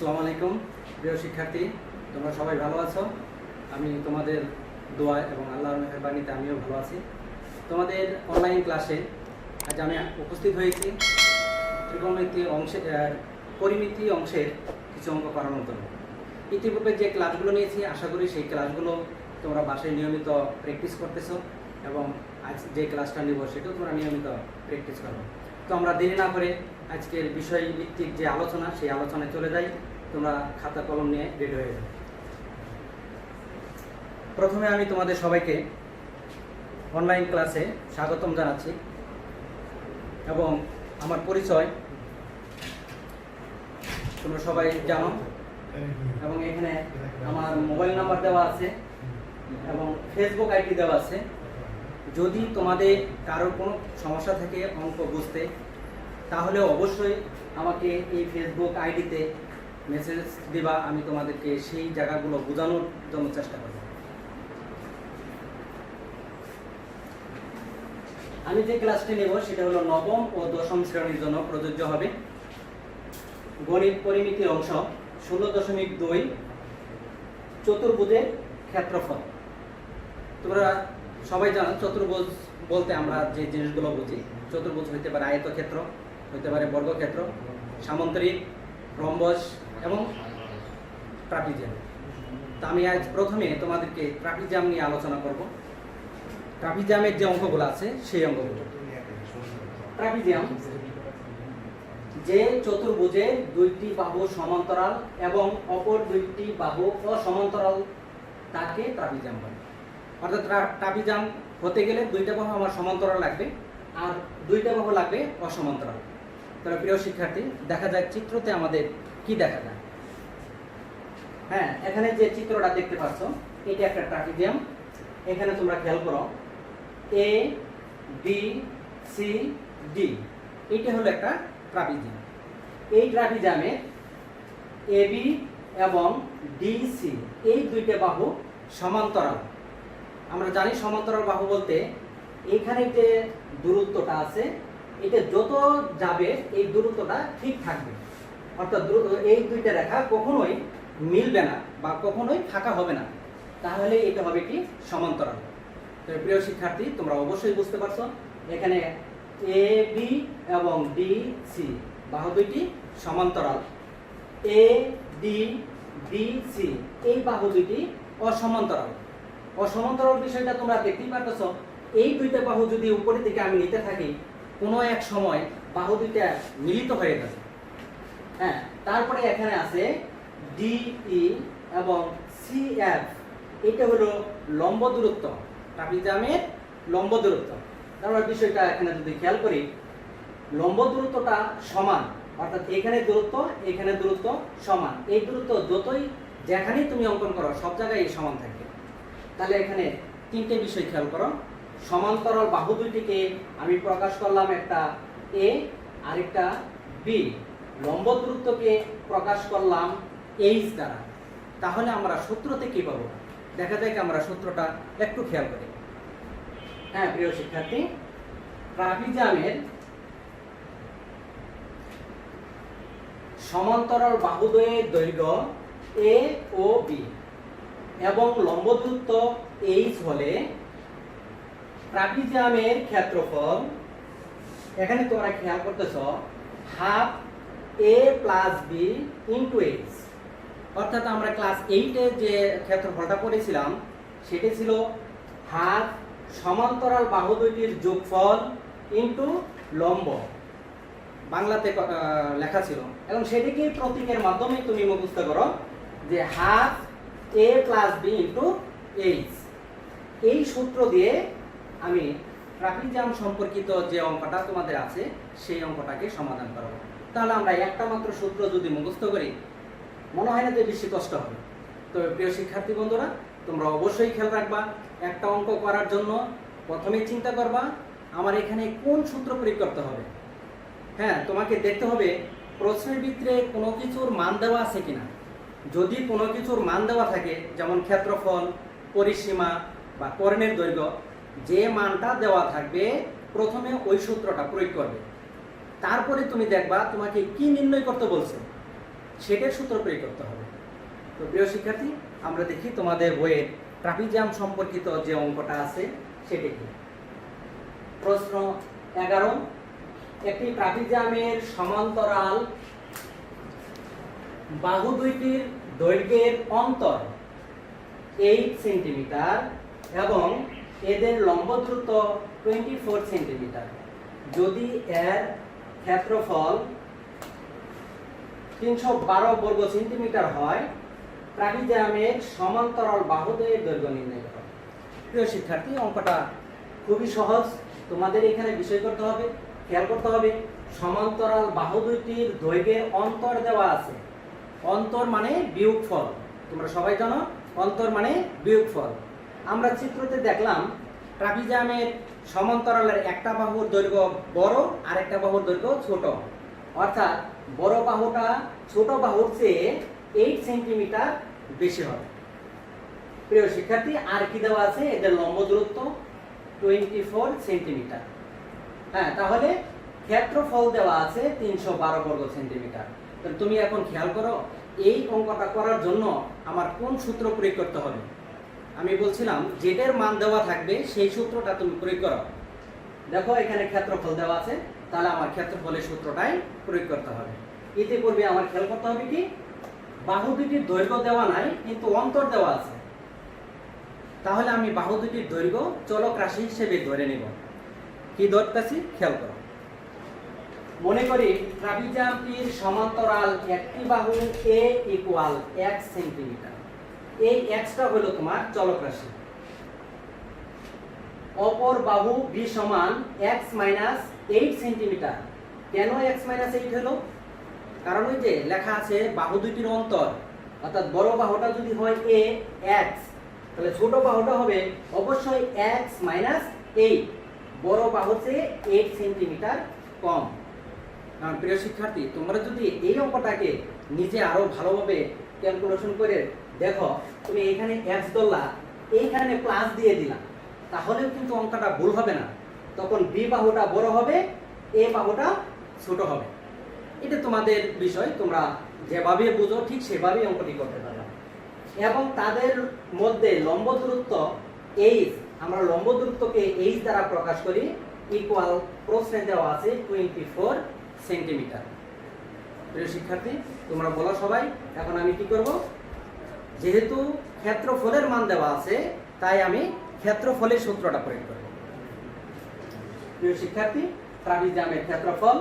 আসসালামু আলাইকুম প্রিয় শিক্ষার্থী, তোমরা সবাই ভালো আছো। আমি তোমাদের দোয়া এবং আল্লাহর মেহেরবানিতে আমিও ভালো আছি। তোমাদের অনলাইন ক্লাসে আজ আমি উপস্থিত হয়েছি ত্রিকোণমিতি পরিমিতি অংশের কিছু অঙ্ক করানোর জন্য। ইতিপূর্বে যে ক্লাসগুলো নিয়েছি আশা করি সেই ক্লাসগুলো তোমরা বাসায় নিয়মিত প্র্যাকটিস করতেছো এবং আজ যে ক্লাসটা নিব সেটাও তোমরা নিয়মিত প্র্যাকটিস করো। তো আমরা দেরি না করে আজকের বিষয়ভিত্তিক যে আলোচনা সেই আলোচনায় চলে যাই। তোমরা খাতা কলম নিয়ে রেডি হয়ে যাও। প্রথমে আমি তোমাদের সবাইকে অনলাইন ক্লাসে স্বাগতম জানাচ্ছি এবং আমার পরিচয় তোমরা সবাই জানো এবং এখানে আমার মোবাইল নাম্বার দেওয়া আছে এবং ফেসবুক আইডি দেওয়া আছে। যদি তোমাদের কারোর কোনো সমস্যা থাকে অঙ্ক বুঝতে, তাহলে অবশ্যই আমাকে এই ফেসবুক আইডিতে মেসেজ দিবা। আমি তোমাদেরকে সেই জায়গাগুলো বোঝানোর জন্য চেষ্টা করব। আমি যে ক্লাসটি নেব সেটা হলো নবম ও দশম শ্রেণীর জন্য প্রযোজ্য হবে। গণিত পরিমিতির অংশ 16.2 চতুর্ভুজের ক্ষেত্রফল। তোমরা সবাই জানো চতুর্ভুজ বলতে আমরা যে জিনিসগুলো বুঝি। চতুর্ভুজ হইতে পারে আয়তক্ষেত্র, হইতে পারে বর্গক্ষেত্র, সামান্তরিক, রম্বস এবং ট্রাপিজিয়াম। তা আমি আজ প্রথমে তোমাদেরকে ট্রাপিজিয়াম নিয়ে আলোচনা করব। ট্রাপিজিয়ামের যে অঙ্কগুলো আছে সেই অঙ্কগুলো। ট্রাপিজিয়াম যে চতুর্ভুজের দুইটি বাহু সমান্তরাল এবং অপর দুইটি বাহু অসমান্তরাল তাকে ট্রাপিজিয়াম বলে। অর্থাৎ ট্রাপিজিয়াম হতে গেলে দুইটা বাহু আমার সমান্তরাল লাগবে আর দুইটা বাহু লাগবে অসমান্তরাল। তাহলে প্রিয় শিক্ষার্থী, দেখা যাক চিত্রতে আমাদের কি দেখা যায়। হ্যাঁ, এখানে যে চিত্রটা দেখতে পাচ্ছ এটা একটা ট্রাপিজিয়াম। এখানে তোমরা খেয়াল করো এ বি সি ডি, এইটা হলো একটা ট্রাপিজিয়াম। এই ট্রাপিজিয়ামে এ বি এবং ডি সি এই দুইটা বাহু সমান্তরাল। আমরা জানি সমান্তরাল বাহু বলতে এইখানে যে দূরত্বটা আছে এটা যত যাবে এই দূরত্বটা ঠিক থাকবে। অর্থাৎ এই দুইটা রেখা কখনোই মিলবে না বা কখনোই ফাঁকা হবে না, তাহলে এটা হবে কি সমান্তরাল। তো প্রিয় শিক্ষার্থী, তোমরা অবশ্যই বুঝতে পারছো এখানে এ বি এবং ডি সি বাহু দুইটি সমান্তরাল। এ ডি বি সি এই বাহু দুইটি অসমান্তরাল। অসমান্তরাল বিষয়টা তোমরা দেখতেই পারতেছো। এই দুইটা বাহু যদি উপরের দিকে আমি নিতে থাকি, কোনো এক সময় বাহু দুইটা মিলিত হয়ে যাবে। হ্যাঁ, তারপরে এখানে আছে ডিই এবং সিএফ, এটা হলো লম্ব দূরত্ব, ট্রাপিজিয়ামের লম্ব দূরত্ব। তারপর বিষয়টা এখানে যদি খেয়াল করি, লম্ব দূরত্বটা সমান, অর্থাৎ এখানে দূরত্ব এখানে দূরত্ব সমান। এই দূরত্ব যতই যেখানেই তুমি অঙ্কন করো সব জায়গায় সমান থাকবে। তাহলে এখানে তিনটে বিষয় খেয়াল করো। সমান্তরাল বাহু দুইটিকে আমি প্রকাশ করলাম একটা এ আরেকটা বি। লম্ব দূরত্বকে প্রকাশ করলাম এইচ দ্বারা। তাহলে আমরা সূত্রতে কি পাবো দেখা যায়। আমরা সূত্রটা একটু খেয়াল করি। হ্যাঁ প্রিয় শিক্ষার্থী, ট্রাপিজিয়ামের সমান্তরাল বাহুদ্বয়ের দৈর্ঘ্য এ ও বি এবং লম্ব দূরত্ব এইচ হলে ট্রাপিজিয়ামের ক্ষেত্রফল, এখানে তোমরা খেয়াল করতেছ, হাফ এ প্লাস বি ইন্টু এইচ। অর্থাৎ আমরা ক্লাস 8-এ যে ক্ষেত্রফলটা পড়েছিলাম সেটা ছিল হাফ সমান্তরাল বাহু দুইটির যোগফল ইন্টু লম্ব, বাংলাতে লেখা ছিল। এবং সেটিকে প্রতীকের মাধ্যমে তুমি মুখস্থ করো যে হাফ এ প্লাস বি ইন্টু এইচ। এই সূত্র দিয়ে আমি ট্রাপিজিয়াম সম্পর্কিত যে অঙ্কটা তোমাদের আছে সেই অঙ্কটাকে সমাধান করব। তাহলে আমরা একটা মাত্র সূত্র যদি মুখস্থ করি মনে হয় না যে বেশি কষ্ট হবে। তো প্রিয় শিক্ষার্থী বন্ধুরা, তোমরা অবশ্যই খেয়াল রাখবা, একটা অঙ্ক করার জন্য প্রথমে চিন্তা করবা আমার এখানে কোন সূত্র প্রয়োগ করতে হবে। হ্যাঁ, তোমাকে দেখতে হবে প্রশ্নের ভিতরে কোনো কিছুর মান দেওয়া আছে কিনা। যদি কোনো কিছুর মান দেওয়া থাকে, যেমন ক্ষেত্রফল, পরিসীমা বা কর্ণের দৈর্ঘ্য, যে মানটা দেওয়া থাকবে প্রথমে ওই সূত্রটা প্রয়োগ করবে। তারপরে তুমি দেখবা তোমাকে কি নির্ণয় করতে বলছে সেটার সূত্র প্রয়োগ করতে হবে। তো প্রিয় শিক্ষার্থী, আমরা দেখি তোমাদের বইয়ের ট্রাপিজিয়াম সম্পর্কিত যে অঙ্কটা আছে সেটা কি। প্রশ্ন 11, একটি ট্রাপিজিয়ামের সমান্তরাল বাহু দুইটির দৈর্ঘ্যের অন্তর 8 সেন্টিমিটার এবং এদের লম্ব দূরত্ব 24 সেন্টিমিটার। যদি এর ক্ষেত্রফল 312 বর্গ সেন্টিমিটার হয়, ট্রাপিজিয়ামের সমান্তরাল বাহুদ্বয়ের দৈর্ঘ্য নির্ণয় করো। প্রিয় শিক্ষার্থী, অঙ্কটা খুবই সহজ। তোমাদের এখানে বিষয় করতে হবে, খেয়াল করতে হবে, সমান্তরাল বাহু দুইটির দৈর্ঘ্যের অন্তর দেওয়া আছে। অন্তর মানে বিয়োগফল, তোমরা সবাই জানো অন্তর মানে বিয়োগফল। আমরা চিত্রতে দেখলাম ট্রাপিজিয়ামের সমান্তরালের একটা বাহুর দৈর্ঘ্য বড় আর একটা বাহুর দৈর্ঘ্য ছোট, অর্থাৎ বড় বাহুটা ছোট বাহুর চেয়ে 8 সেন্টিমিটার বেশি হবে। প্রিয় শিক্ষার্থী, আর কি দেওয়া আছে? এদের লম্ব দূরত্ব 24 সেন্টিমিটার। হ্যাঁ, তাহলে ক্ষেত্রফল দেওয়া আছে 312 বর্গ সেন্টিমিটার। তো তুমি এখন খেয়াল করো, এই অঙ্কটা করার জন্য আমার কোন সূত্র প্রয়োগ করতে হবে? আমি বলছিলাম যেটার মান দেওয়া থাকবে সেই সূত্রটা তুমি প্রয়োগ করো। দেখো এখানে ক্ষেত্রফল দেওয়া আছে, তাহলে আমার ক্ষেত্রফলের সূত্রটাই প্রয়োগ করতে হবে। ইতিপূর্বে আমার খেয়াল করতে হবে কি, বাহু দুটির দৈর্ঘ্য দেওয়া নাই কিন্তু অন্তর দেওয়া আছে, তাহলে আমি বাহু দুটির দৈর্ঘ্য চলক রাশি হিসেবে ধরে নেব। কি ধরতেছি খেয়াল করো। মনে করি ট্রাপিজিয়ামটির সমান্তরাল একটি বাহু a ইকুয়াল x সেন্টিমিটার। এই xটা হলো তোমার চলক রাশি। অপর বাহু b সমান x মাইনাস 8 সেন্টিমিটার। কেন x মাইনাস 8 হলো? কারণ ওই যে লেখা আছে বাহু দুটির অন্তর, অর্থাৎ বড় বাহুটা যদি হয় a x, তাহলে ছোট বাহুটা হবে অবশ্যই x মাইনাস 8, বড় বাহু চেয়ে 8 সেন্টিমিটার কম। কারণ প্রিয় শিক্ষার্থী, তোমরা যদি এই অঙ্কটাকে নিজে আরো ভালোভাবে ক্যালকুলেশন করে দেখো, তুমি এখানে x ধরলা, এইখানে প্লাস দিয়ে দিলা, তাহলেও কিন্তু অঙ্কটা ভুল হবে না। তখন b বাহুটা বড় হবে, a বাহুটা ছোট হবে। এটা তোমাদের বিষয়, তোমরা যেভাবে বুঝো ঠিক সেভাবেই অঙ্কটি করতে পারবে। এবং তাদের মধ্যে লম্ব দূরত্ব h, আমরা লম্ব দূরত্বকে h দ্বারা প্রকাশ করি, ইকুয়াল প্রশ্নে দেওয়া আছে 24 সেন্টিমিটার। প্রিয় শিক্ষার্থী, তোমরা বলো সবাই। এখন আমি কি করব? যেহেতু ক্ষেত্রফলের মান দেওয়া আছে, তাই আমি ক্ষেত্রফলের সূত্রটা প্রয়োগ করব। প্রিয় শিক্ষার্থী, ট্রাপিজিয়ামের ক্ষেত্রফল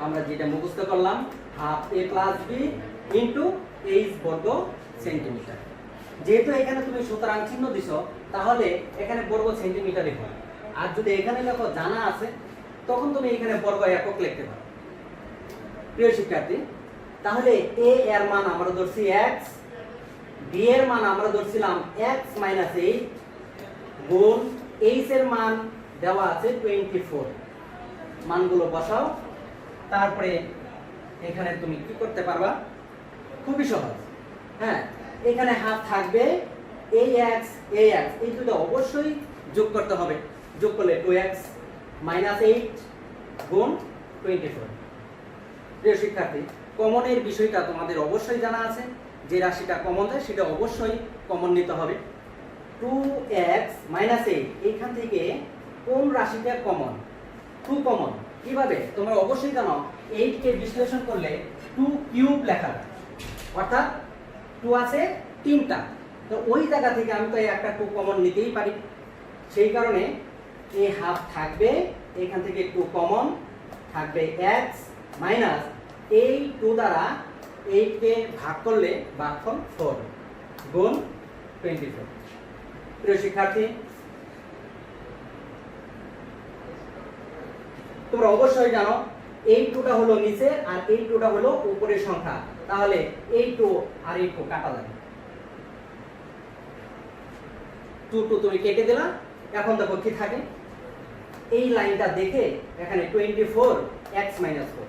আমরা যেটা মুখস্থ করলাম, half a plus b into h বর্গ সেন্টিমিটার। যেহেতু এখানে তুমি সুতরাং চিহ্ন দিছো, তাহলে এখানে বর্গ সেন্টিমিটারই হয়। আর যদি এখানে লেখো জানা আছে, তখন তুমি এখানে বর্গ একক লিখতে পারো। প্রিয় শিক্ষার্থী, তাহলে a এর মান আমরা ধরছি x, b এর মান আমরা ধরছিলাম x মাইনাস 8 গুণ h এর মান দেওয়া আছে 24। মানগুলো বসাও, তারপরে এখানে তুমি কি করতে পারবা? খুবই সহজ। হ্যাঁ, এখানে হাফ থাকবে, ax এই দুটো অবশ্যই যোগ করতে হবে। যোগ করলে 2x মাইনাস 8 গুণ 24। প্রিয় শিক্ষার্থী, কমনের বিষয়টা তোমাদের অবশ্যই জানা আছে। যে রাশিটা কমন দেয় সেটা অবশ্যই কমন নিতে হবে। 2x মাইনাস 8, এইখান থেকে কোন রাশিটা কমন? 2 কমন। কিভাবে? তোমরা অবশ্যই জানো 8 কে বিশ্লেষণ করলে 2 কিউব লেখা যায়, অর্থাৎ 2 আছে 3টা। তো ওই জায়গা থেকে আমি তো একটা 2 কমন নিতেই পারি। সেই কারণে এই হাফ থাকবে, এখান থেকে 2 কমন থাকবে, x মাইনাস এই 2 দ্বারা 8 কে ভাগ করলে ভাগফল 4 গুণ 24। প্রিয় শিক্ষার্থী, তোমরা অবশ্যই জানো এই 2টা হলো নিচে আর এই 2টা হলো উপরের সংখ্যা, তাহলে এই 2 আর এই 2 কাটা যাবে। 2 তুমি কেটে দিলা। এখন দেখো কি থাকে, এই লাইনটা দেখে এখানে 24 x মাইনাস 4,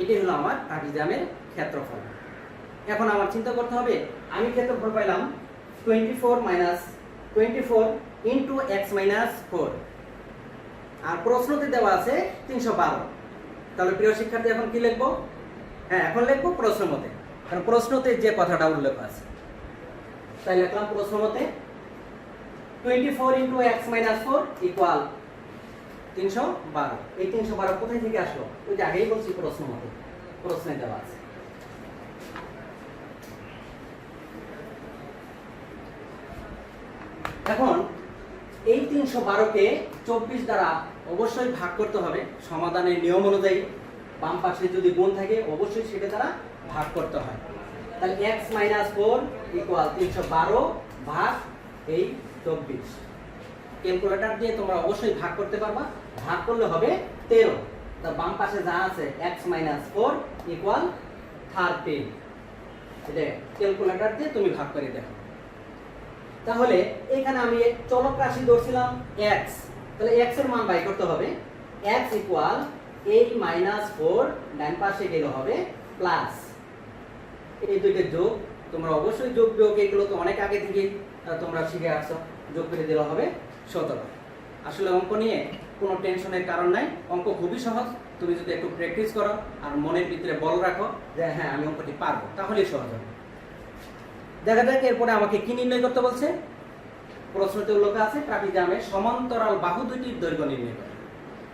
এটাই হলো আমার ট্রাপিজিয়ামের ক্ষেত্রফল। এখন আমার চিন্তা করতে হবে, আমি ক্ষেত্রফল পাইলাম 24 ইন্টু x মাইনাস 4, আর প্রশ্নতে দেওয়া আছে 312। তাহলে প্রিয় শিক্ষার্থী এখন কি লিখবো? হ্যাঁ, এখন লিখবো প্রশ্ন মতে কারণ প্রশ্নতে যে কথাটা উল্লেখ আছে। তাই লিখলাম প্রশ্ন মতে 24 ইন্টু এক্স মাইনাস 4 ইকুয়াল 312। এই 312 কোথায় থেকে আসলো? ওই যে আগেই বলছি প্রশ্ন মতে, প্রশ্নে দেওয়া আছে। এখন এই 312কে 24 দ্বারা অবশ্যই ভাগ করতে হবে সমাধানের নিয়ম অনুযায়ী। বাম পাশে যদি গুণ থাকে অবশ্যই সেটা দ্বারা ভাগ করতে হয়। তাহলে x মাইনাস 4 ইকুয়াল 312 ভাগ এই 24। ক্যালকুলেটর দিয়ে তোমরা অবশ্যই ভাগ করতে পারবা। ভাগ করলে হবে 13। তার বাম পাশে যা আছে x মাইনাস 4 ইকুয়াল 13। এটা ক্যালকুলেটর দিয়ে তুমি ভাগ করে দেখো। তাহলে এখানে আমি চলক রাশি ধরছিলাম x, তাহলে x এর মান বাই করতে হবে। x ইকুয়াল 8 মাইনাস 4, ডান পাশে গেলে হবে প্লাস, এই দুইটা যোগ। তোমরা অবশ্যই যোগ বিয়োগ এগুলো তো অনেক আগে থেকে তোমরা শিখে আসছো। যোগ করে দিলে হবে 17। আসলে অঙ্ক নিয়ে কোনো টেনশনের কারণ নাই, অঙ্ক খুবই সহজ। তুমি যদি একটু প্র্যাকটিস করো আর মনের ভিতরে বল রাখো যে হ্যাঁ আমি অঙ্কটি পারবো, তাহলেই সহজ হবে। দেখা যাক এরপরে আমাকে কি নির্ণয় করতে বলছে। প্রশ্নতে উল্লেখ আছে ট্রাপিজামের সমান্তরাল বাহু দুইটির দৈর্ঘ্য নির্ণয় করো।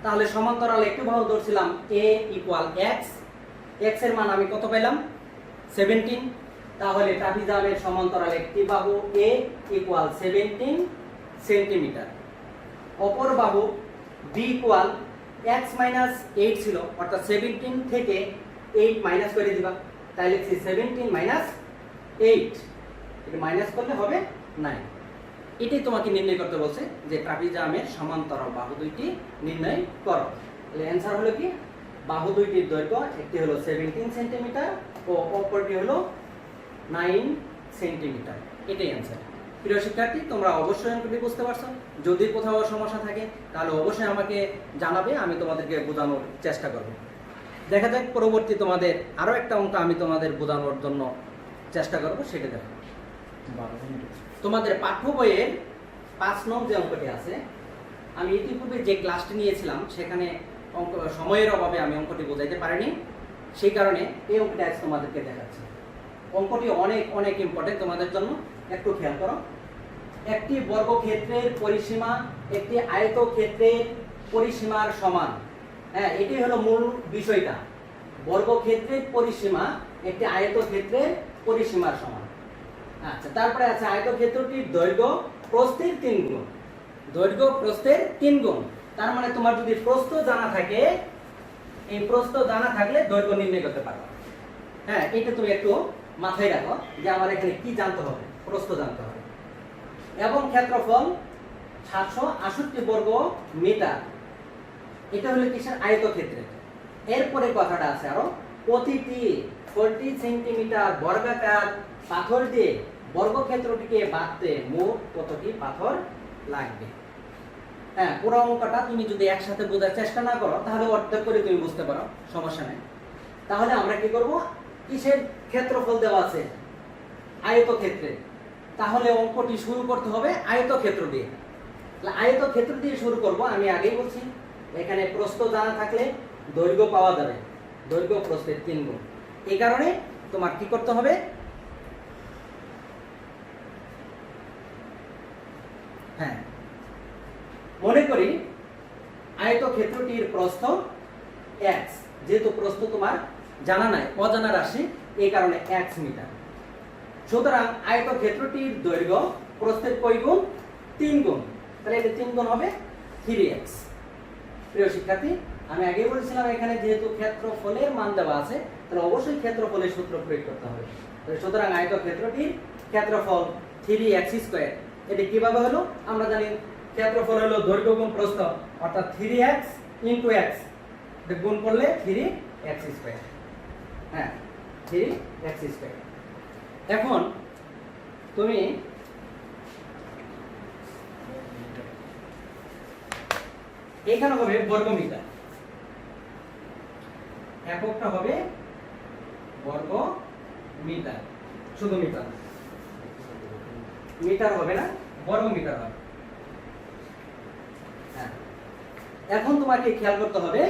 তাহলে সমান্তরাল একটি বাহু ধরছিলাম a ইকুয়াল x, x এর মান আমি কত পেলাম? 17। তাহলে ট্রাপিজামের সমান্তরাল একটি বাহু a ইকুয়াল 17 সেন্টিমিটার। অপর বাহু b ইকুয়াল x মাইনাস 8 ছিল, অর্থাৎ 17 থেকে 8 মাইনাস করে দিবা। তাই লিখছি 17 মাইনাস 8, এটা মাইনাস করলে হবে 9। এটাই তোমাকে নির্ণয় করতে বলছে যে ট্রাপিজামের সমান্তরাল বাহু দুইটি নির্ণয় করো। তাহলে অ্যানসার হলো কি? বাহু দুইটির দৈর্ঘ্য একটি হলো 17 সেন্টিমিটার ও অপরটি হলো 9 সেন্টিমিটার। এটাই অ্যানসার। প্রিয় শিক্ষার্থী, তোমরা অবশ্যই অঙ্কটি বুঝতে পারছো। যদি কোথাও সমস্যা থাকে তাহলে অবশ্যই আমাকে জানাবে, আমি তোমাদেরকে বোঝানোর চেষ্টা করব। দেখা যাক পরবর্তী তোমাদের আরো একটা অঙ্ক আমি তোমাদের বোঝানোর জন্য চেষ্টা করব, সেটা দেখো। তোমাদের পাঠ্য বইয়ের 5 নং যে অঙ্কটি আছে, আমি ইতিপূর্বে যে ক্লাসটি নিয়েছিলাম সেখানে অঙ্ক সময়ের অভাবে আমি অঙ্কটি বোঝাইতে পারিনি, সেই কারণে এই অঙ্কটি আজ তোমাদেরকে দেখাচ্ছি। অঙ্কটি অনেক অনেক ইম্পর্টেন্ট তোমাদের জন্য, একটু খেয়াল করো। একটি বর্গক্ষেত্রের পরিসীমা একটি আয়তক্ষেত্রের পরিসীমার সমান। হ্যাঁ, এটি হলো মূল বিষয়টা। বর্গক্ষেত্রের পরিসীমা একটি আয়তক্ষেত্রের পরিসীমার সমান। আচ্ছা, তারপরে আছে আয়তক্ষেত্রটির দৈর্ঘ্য প্রস্থের 3 গুণ। দৈর্ঘ্য প্রস্থের 3 গুণ, তার মানে তোমার যদি প্রস্থ জানা থাকে, এই প্রস্থ জানা থাকলে দৈর্ঘ্য নির্ণয় করতে পারো। হ্যাঁ, এটা তুমি একটু মাথায় রাখো যে আমার এখানে কি জানতে হবে, প্রস্থ জানতে হবে। এবং ক্ষেত্রফল 768 বর্গ মিটার। এটা হলো কিসের? আয়তক্ষেত্রের। এরপরে কথাটা আছে আরো, প্রতিটি 40 সেন্টিমিটার বর্গাকার পাথর দিয়ে বর্গক্ষেত্রটিকে বাঁধতে মোট কতটি পাথর লাগবে? হ্যাঁ, পুরো অঙ্কটা তুমি যদি একসাথে বোঝার চেষ্টা না করো তাহলে অর্ধেক করে তুমি বুঝতে পারো, সমস্যা নেই। তাহলে আমরা কি করব? কিসের ক্ষেত্রফল দেওয়া আছে? আয়তক্ষেত্রে। তাহলে অঙ্কটি শুরু করতে হবে আয়তক্ষেত্র দিয়ে। তাহলে আয়তক্ষেত্র দিয়ে শুরু করব। আমি আগেই বলছি এখানে প্রস্থ জানা থাকলে দৈর্ঘ্য পাওয়া যাবে। দৈর্ঘ্য প্রস্থের 3 গুণ। এই কারণে তোমার কি করতে হবে? হ্যাঁ, মনে করি আয়তক্ষেত্রটির প্রস্থ x, যেহেতু প্রস্থ তোমার জানা নাই, অজানা রাশি, এই কারণে x মিটার। সুতরাং আয়তক্ষেত্রটির দৈর্ঘ্য প্রস্থের কয় গুণ? 3 গুণ। তাহলে এটা 3 গুণ হবে 3x। প্রিয় শিক্ষার্থী, আমি আগেই বলেছিলাম এখানে যেহেতু ক্ষেত্রফলের মান দেওয়া আছে তাহলে অবশ্যই ক্ষেত্রফলের সূত্র প্রয়োগ করতে হবে। সুতরাং আয়তক্ষেত্রটির ক্ষেত্রফল 3x²। এটি কিভাবে হলো? আমরা জানি ক্ষেত্রফল হলো দৈর্ঘ্য গুণ প্রস্থ, অর্থাৎ 3x × x, গুণ করলে 3x²। হ্যাঁ, 3x²। এখন তুমি এখানে হবে বর্গ মিটার, এককটা হবে বর্গ মিটার, শুধু মিটার, মিটার হবে না, বর্গ মিটার হবে। হ্যাঁ, এখন তোমাকে খেয়াল করতে হবে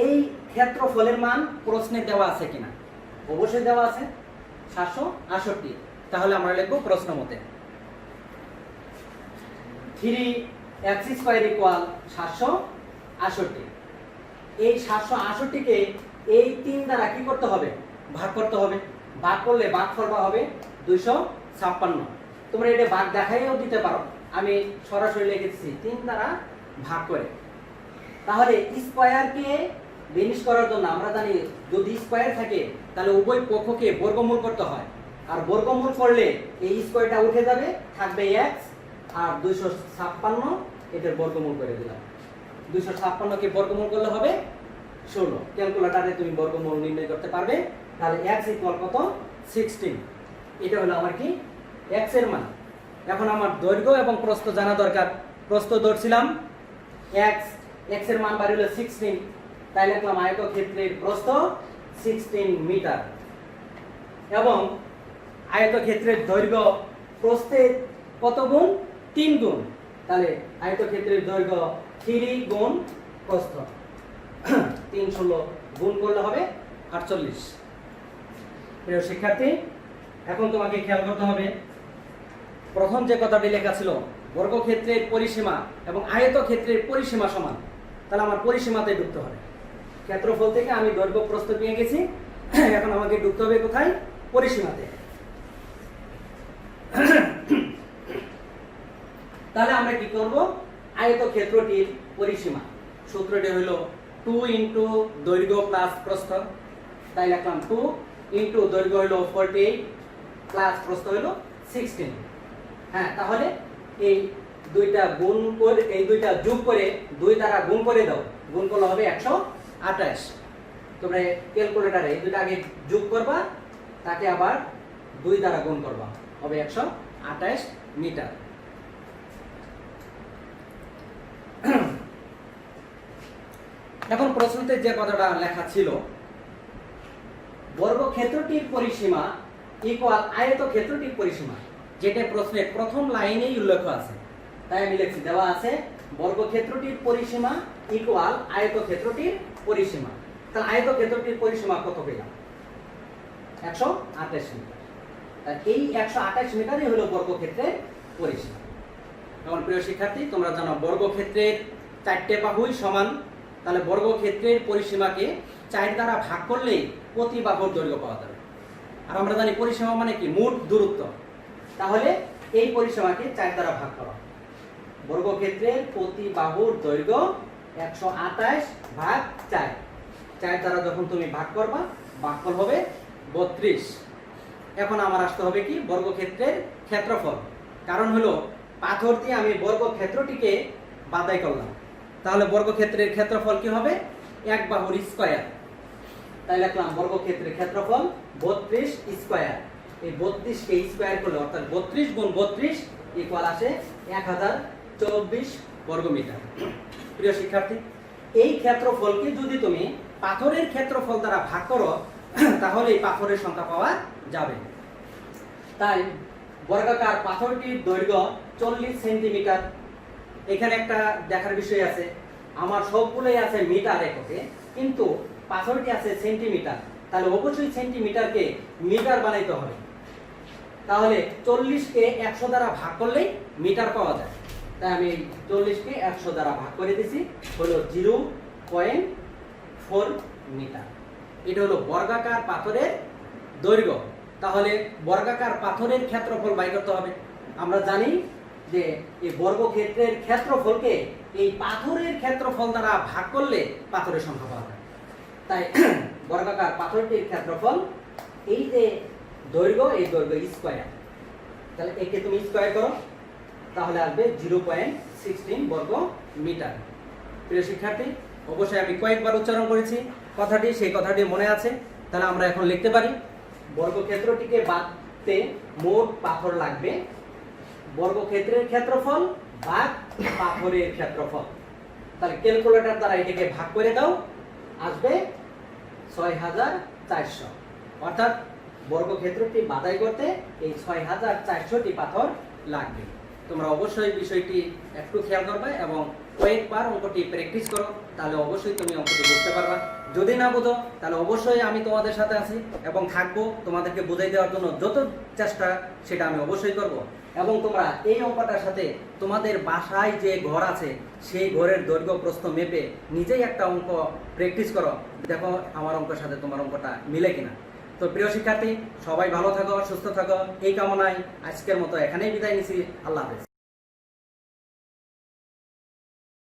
এই ক্ষেত্রফলের মান প্রশ্নে দেওয়া আছে কিনা। অবশ্যই দেওয়া আছে 768। তাহলে আমরা লিখব প্রশ্ন মতে 3x স্কয়ার ইকুয়াল 768। এই 768 কে এই 3 দ্বারা কি করতে হবে? ভাগ করতে হবে। ভাগ করলে ভাগফল হবে 256। তোমরা এটা ভাগ দেখাইও দিতে পারো, আমি সরাসরি লিখেছি 3 দ্বারা ভাগ করে। তাহলে স্কয়ারকে বিনিশ করার জন্য আমরা জানি যদি স্কয়ার থাকে তাহলে উভয় পক্ষকে বর্গমূল করতে হয়, আর বর্গমূল করলে এই স্কয়ারটা উঠে যাবে, থাকবে x, আর 256 এটার বর্গমূল করে দিলাম। 256 কে বর্গমূল করলে হবে 16। ক্যালকুলেটরে তুমি বর্গমূল নির্ণয় করতে পারবে। তাহলে x ইকুয়াল কত? 16। এটা হলো আমার কি x এর মান। এখন আমার দৈর্ঘ্য এবং প্রস্থ জানা দরকার। প্রস্থ ধরছিলাম x, x এর মান বাড়ি হলো 16, তাই লিখলাম আয়তক্ষেত্রের প্রস্থ 16 মিটার, এবং আয়তক্ষেত্রের দৈর্ঘ্য প্রস্থের কত গুণ? 3 গুণ। তাহলে আয়তক্ষেত্রের দৈর্ঘ্য 3 গুণ প্রস্থ, 316 গুণ করলে হবে 48। প্রিয় শিক্ষার্থী, এখন তোমাকে খেয়াল করতে হবে প্রথম যে কথাটি লেখা ছিল বর্গক্ষেত্রের পরিসীমা এবং আয়তক্ষেত্রের পরিসীমা সমান, তাহলে আমার পরিসীমাতে ঢুকতে হবে। ক্ষেত্রফল থেকে আমি দৈর্ঘ্য প্রস্থ পেয়ে গেছি, এখন আমাকে ঢুকতে হবে কোথায়? পরিসীমাতে। তাহলে আমরা কি করব? আয়তক্ষেত্রটির পরিসীমা সূত্রটি হলো 2 ইনটু দৈর্ঘ্য প্লাস প্রস্থ, তাই লিখলাম 2 ইনটু দৈর্ঘ্য হলো 48 প্লাস প্রস্থ হলো 16। হ্যাঁ, তাহলে এই দুইটা গুণ করে, এই দুইটা যোগ করে 2 দ্বারা গুণ করে দাও, গুণ করলে হবে 128। তোমরা ক্যালকুলেটরে এই দুইটা আগে যোগ করবা, তাকে আবার 2 দ্বারা গুণ করবা, হবে 128 মিটার। এখন প্রশ্নতে যে কথাটা লেখা ছিল বর্গক্ষেত্রটির পরিসীমা ইকুয়াল আয়তক্ষেত্রটির পরিসীমা, যেটা প্রশ্নের প্রথম লাইনেই উল্লেখ আছে, তাই আমি লিখছি দেওয়া আছে বর্গক্ষেত্রটির পরিসীমা ইকুয়াল আয়তক্ষেত্রটির পরিসীমা। তাহলে আয়তক্ষেত্রটির পরিসীমা কত পেলাম? 128 মিটার। তাহলে এই 128 মিটারই হলো বর্গক্ষেত্রের পরিসীমা। এখন প্রিয় শিক্ষার্থী, তোমরা জানো বর্গক্ষেত্রের 4টে বাহুই সমান, তাহলে বর্গক্ষেত্রের পরিসীমাকে 4 দ্বারা ভাগ করলেই প্রতি বাহুর দৈর্ঘ্য পাওয়া যাবে। আর আমরা জানি পরিসীমা মানে কি? মোট দূরত্ব। তাহলে এই পরিসীমাকে 4 দ্বারা ভাগ করো। বর্গক্ষেত্রের প্রতি বাহুর দৈর্ঘ্য 128 ভাগ 4, 4 দ্বারা যখন তুমি ভাগ করবা ভাগফল হবে 32। এখন আমার আসতে হবে কি? বর্গক্ষেত্রের ক্ষেত্রফল। কারণ হলো পাথর দিয়ে আমি বর্গক্ষেত্রটিকে বাদাই করলাম, তাহলে বর্গক্ষেত্রের ক্ষেত্রফল কি হবে? এক বাহুর স্কয়ার। তাই লিখলাম বর্গক্ষেত্রের ক্ষেত্রফল 32 স্কয়ার। এই 32 কে স্কয়ার করলে অর্থাৎ 32 গুণ 32 ইকুয়াল আসে 1024 বর্গমিটার। প্রিয় শিক্ষার্থী, এই ক্ষেত্রফলকে যদি তুমি পাথরের ক্ষেত্রফল দ্বারা ভাগ করো তাহলে এই পাথরের সংখ্যা পাওয়া যাবে। তাই বর্গাকার পাথরটির দৈর্ঘ্য 40 সেন্টিমিটার। এখানে একটা দেখার বিষয় আছে, আমার সবগুলোই আছে মিটার এককে, কিন্তু পাথরটি আছে সেন্টিমিটার, তাহলে অবশ্যই সেন্টিমিটারকে মিটার বানাইতে হবে। তাহলে 40 কে 100 দ্বারা ভাগ করলেই মিটার পাওয়া যায়, তাই আমি 40 কে 100 দ্বারা ভাগ করে দিছি, হলো 0.4 মিটার। এটা হলো বর্গাকার পাথরের দৈর্ঘ্য। তাহলে বর্গাকার পাথরের ক্ষেত্রফল বাই করতে হবে। আমরা জানি যে এই বর্গক্ষেত্রের ক্ষেত্রফলকে এই পাথরের ক্ষেত্রফল দ্বারা ভাগ করলে পাথরের সংখ্যা পাওয়া যায়। তাই বর্গাকার পাথরটির ক্ষেত্রফল, এই যে দৈর্ঘ্য, এই দৈর্ঘ্য স্কয়ার, তাহলে একে তুমি স্কয়ার করো, তাহলে আসবে 0.16 বর্গ মিটার। প্রিয় শিক্ষার্থী, অবশ্যই আমি কয়েকবার উচ্চারণ করেছি কথাটি, সেই কথাটি মনে আছে। তাহলে আমরা এখন লিখতে পারি বর্গক্ষেত্রটিকে বাঁধতে মোট পাথর লাগবে বর্গক্ষেত্রের ক্ষেত্রফল ভাগ পাথরের ক্ষেত্রফল। তাহলে ক্যালকুলেটর দ্বারা এটাকে ভাগ করে দাও, আসবে 6400। অর্থাৎ বর্গক্ষেত্রটি বাঁধাই করতে এই 6400টি পাথর লাগবে। তোমরা অবশ্যই বিষয়টি একটু খেয়াল করবে এবং কয়েকবার অঙ্কটি প্র্যাকটিস করো, তাহলে অবশ্যই তুমি অঙ্কটি বুঝতে পারবা। যদি না বোঝো তাহলে অবশ্যই আমি তোমাদের সাথে আছি এবং থাকবো তোমাদেরকে বুঝাই দেওয়ার জন্য যত চেষ্টা সেটা আমি অবশ্যই করব। এবং তোমরা এই অঙ্কটার সাথে তোমাদের বাসায় যে ঘর আছে সেই ঘরের দৈর্ঘ্য প্রস্থ মেপে নিজেই একটা অঙ্ক প্র্যাকটিস করো, দেখো আমার অঙ্কের সাথে তোমার অঙ্কটা মিলে কিনা। তো প্রিয় শিক্ষার্থী, সবাই ভালো থাকো, সুস্থ থাকো, এই কামনায় আজকের মতো এখানেই বিদায় নিছি। আল্লাহ হাফেজ।